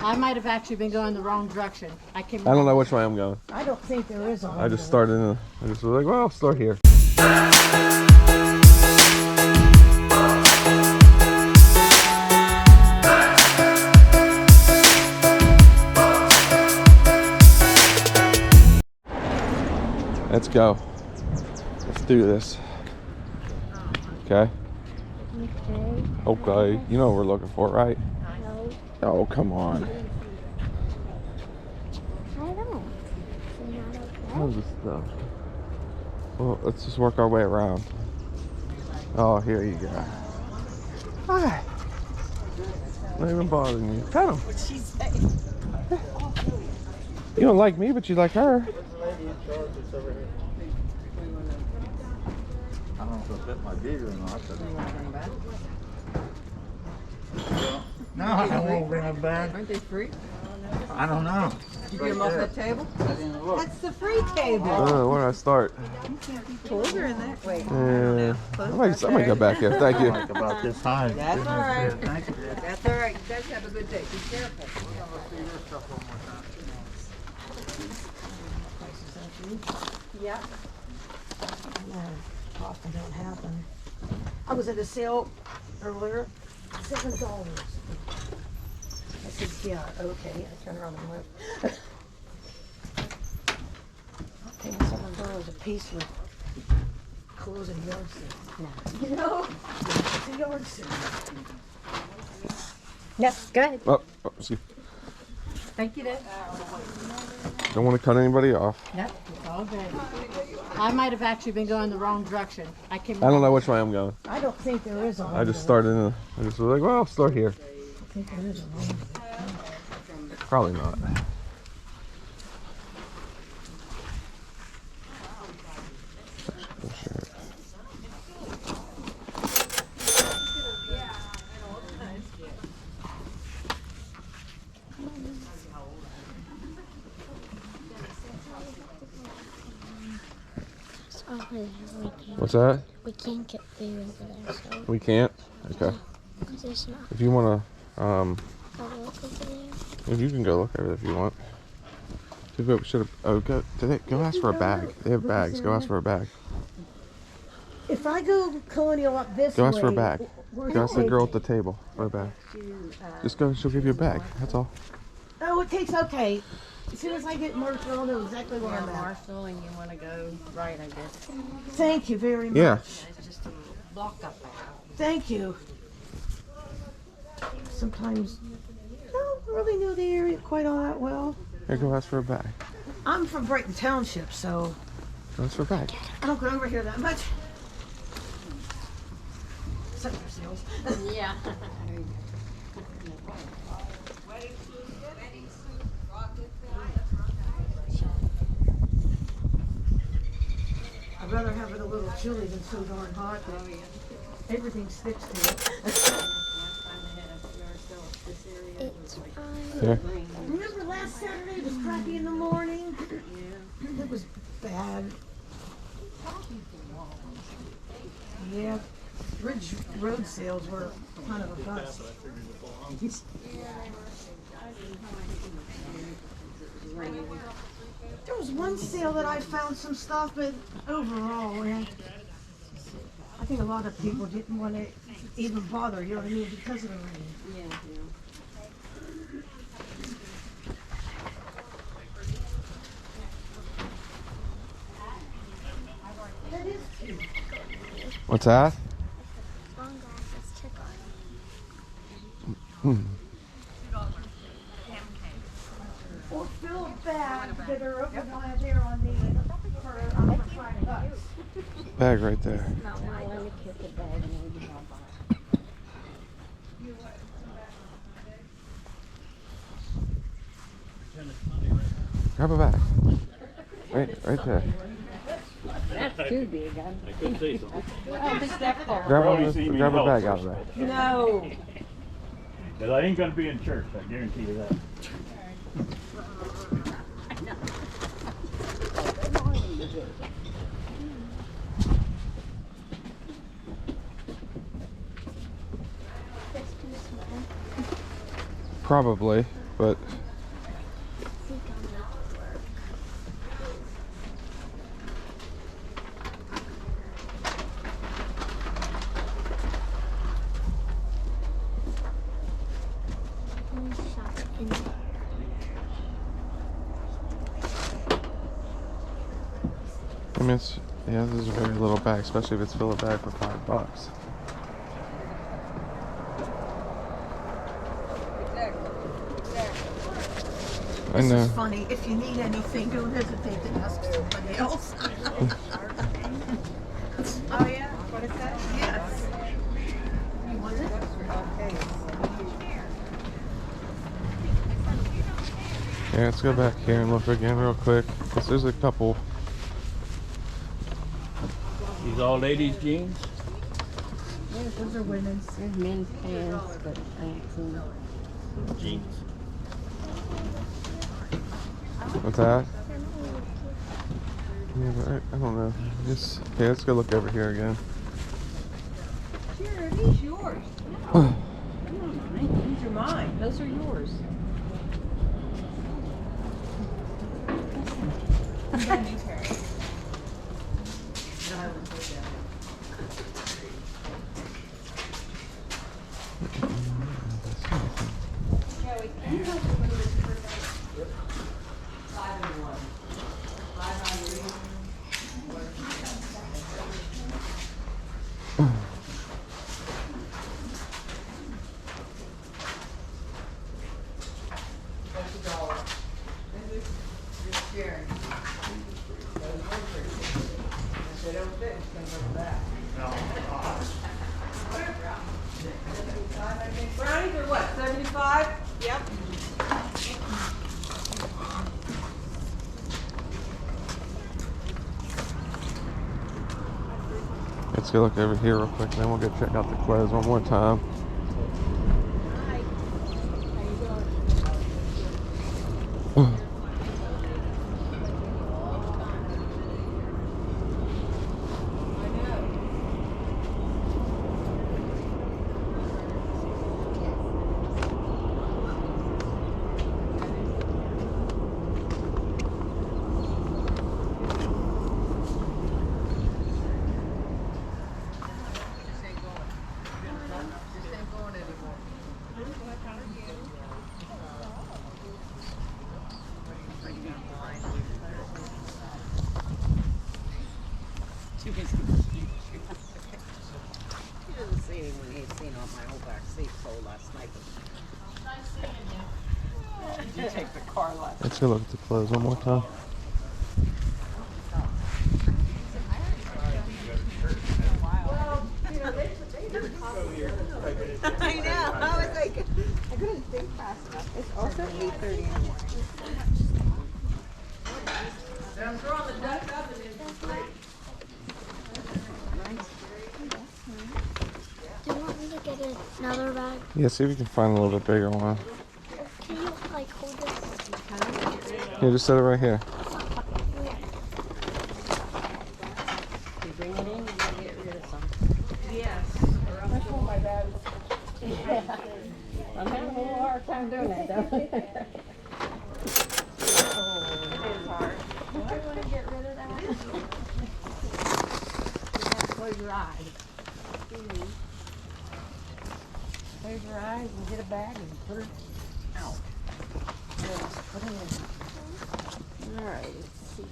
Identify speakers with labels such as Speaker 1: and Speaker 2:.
Speaker 1: I might have actually been going the wrong direction.
Speaker 2: I don't know which way I'm going.
Speaker 3: I don't think there is a
Speaker 2: I just started in the, I just was like, well, I'll start here. Let's go. Let's do this. Okay. Okay. You know what we're looking for, right?
Speaker 4: No.
Speaker 2: Oh, come on.
Speaker 4: I don't.
Speaker 2: How's this stuff? Well, let's just work our way around. Oh, here you go. Hi. Not even bothering you. Pet him.
Speaker 3: What'd she say?
Speaker 2: You don't like me, but you like her.
Speaker 5: I don't know if it'll fit my gig or not. No, I don't want to bring them back.
Speaker 3: Aren't they free?
Speaker 5: I don't know.
Speaker 3: Did you get them off that table? That's the free table.
Speaker 2: Where do I start?
Speaker 3: Toys are in there. Wait.
Speaker 2: I might go back here. Thank you.
Speaker 5: Like about this high.
Speaker 3: That's all right.
Speaker 5: Thank you.
Speaker 3: That's all right. You guys have a good day. Be careful. Yeah. No, often don't happen. I was at a sale earlier, $7. I said, yeah, okay. I turned around and left. I'll pay $7 a piece for clothes and yard sale. No. You know, it's a yard sale.
Speaker 4: Yes, good.
Speaker 2: Oh, excuse.
Speaker 1: Thank you, Dave.
Speaker 2: Don't want to cut anybody off.
Speaker 1: Nope, it's all good. I might have actually been going the wrong direction. I
Speaker 2: don't know which way I'm going.
Speaker 3: I don't think there is a
Speaker 2: I just started in the, I just was like, well, I'll start here.
Speaker 3: I think there is a wrong.
Speaker 2: Probably not. What's that?
Speaker 4: We can't get food over there, so.
Speaker 2: We can't? Okay.
Speaker 4: There's not.
Speaker 2: If you want to,
Speaker 4: I'll look over there.
Speaker 2: you can go look over if you want. Should have, oh, go ask for a bag. They have bags. Go ask for a bag.
Speaker 3: If I go Colonial up this way.
Speaker 2: Go ask for a bag.
Speaker 3: where's
Speaker 2: Go ask the
Speaker 3: it
Speaker 2: girl
Speaker 3: take?
Speaker 2: at the table for a bag. Just go, she'll give you a bag. That's all.
Speaker 3: Oh, it takes, okay. As soon as I get Marshall, I'll know exactly where I'm at.
Speaker 1: Marshall, and you want to go right, I guess.
Speaker 3: Thank you very much.
Speaker 2: Yeah.
Speaker 1: It's just a block up there.
Speaker 3: Thank you. Sometimes I don't really know the area quite all that well.
Speaker 2: Here, go ask for a bag.
Speaker 3: I'm from Brighton Township, so
Speaker 2: Go ask for a bag.
Speaker 3: I don't go over here that much. Except for sales.
Speaker 1: Yeah.
Speaker 3: I'd rather have it a little chilly than so darn hot. Everything sticks to it.
Speaker 4: It's fine.
Speaker 2: Here.
Speaker 3: Remember last Saturday, it was crappy in the morning? It was bad. Yeah, Ridge road sales were kind of a bust. There was one sale that I found some stuff, but overall, man, I think a lot of people didn't want to even bother, you know what I mean, because of the rain. That is cute.
Speaker 2: What's that?
Speaker 4: Long glasses took
Speaker 3: Or fill bags that are over there on the, for $5.
Speaker 2: Bag right there.
Speaker 4: not one. I wanted to keep the bag and maybe
Speaker 2: Grab a bag. Right there.
Speaker 1: That's too big.
Speaker 5: I could say something.
Speaker 1: I don't think that far.
Speaker 2: Grab a bag out of there.
Speaker 3: No.
Speaker 5: But I ain't gonna be in church, I guarantee you that.
Speaker 2: Probably. but
Speaker 4: shop in there.
Speaker 2: I mean, it's, yeah, this is a very little bag, especially if it's fill a bag for $5. I
Speaker 3: This
Speaker 2: know.
Speaker 3: is funny. If you need anything, don't hesitate to ask somebody else.
Speaker 6: Oh yeah, what is that?
Speaker 3: Yes. You want it?
Speaker 2: Yeah, let's go back here and look again real quick, because there's a couple.
Speaker 5: These all ladies jeans?
Speaker 3: Yeah, those are women's.
Speaker 6: There's men's pants, but I ain't seen them.
Speaker 5: Jeans.
Speaker 2: What's that? Yeah, but I don't know. Just, yeah, let's go look over here again.
Speaker 6: Here, these yours. No. These are mine. Those are yours.
Speaker 7: Brownies are what, 75? Yep.
Speaker 2: Let's go look over here real quick, then we'll go check out the clothes one more time.
Speaker 6: He doesn't see me when he's seen on my whole back seat sold last night. Did you take the car last?
Speaker 2: Let's go look at the clothes one more time.
Speaker 7: I know, I was like, I couldn't think fast enough. It's also 8:30 in the morning. I'm throwing the duck up and it's free.
Speaker 4: Do you want me to get another bag?
Speaker 2: Yeah, see if we can find a little bit bigger one.
Speaker 4: Can you like hold this?
Speaker 2: Here, just set it right here.
Speaker 6: You bring it in, you gotta get rid of some.
Speaker 7: Yes.
Speaker 6: I'm having a little hard time doing that though.
Speaker 7: It is hard.
Speaker 6: Do I want to get rid of that? You gotta close your eyes. Close your eyes and get a bag and put it out. Yes, put it in. All right, let's see.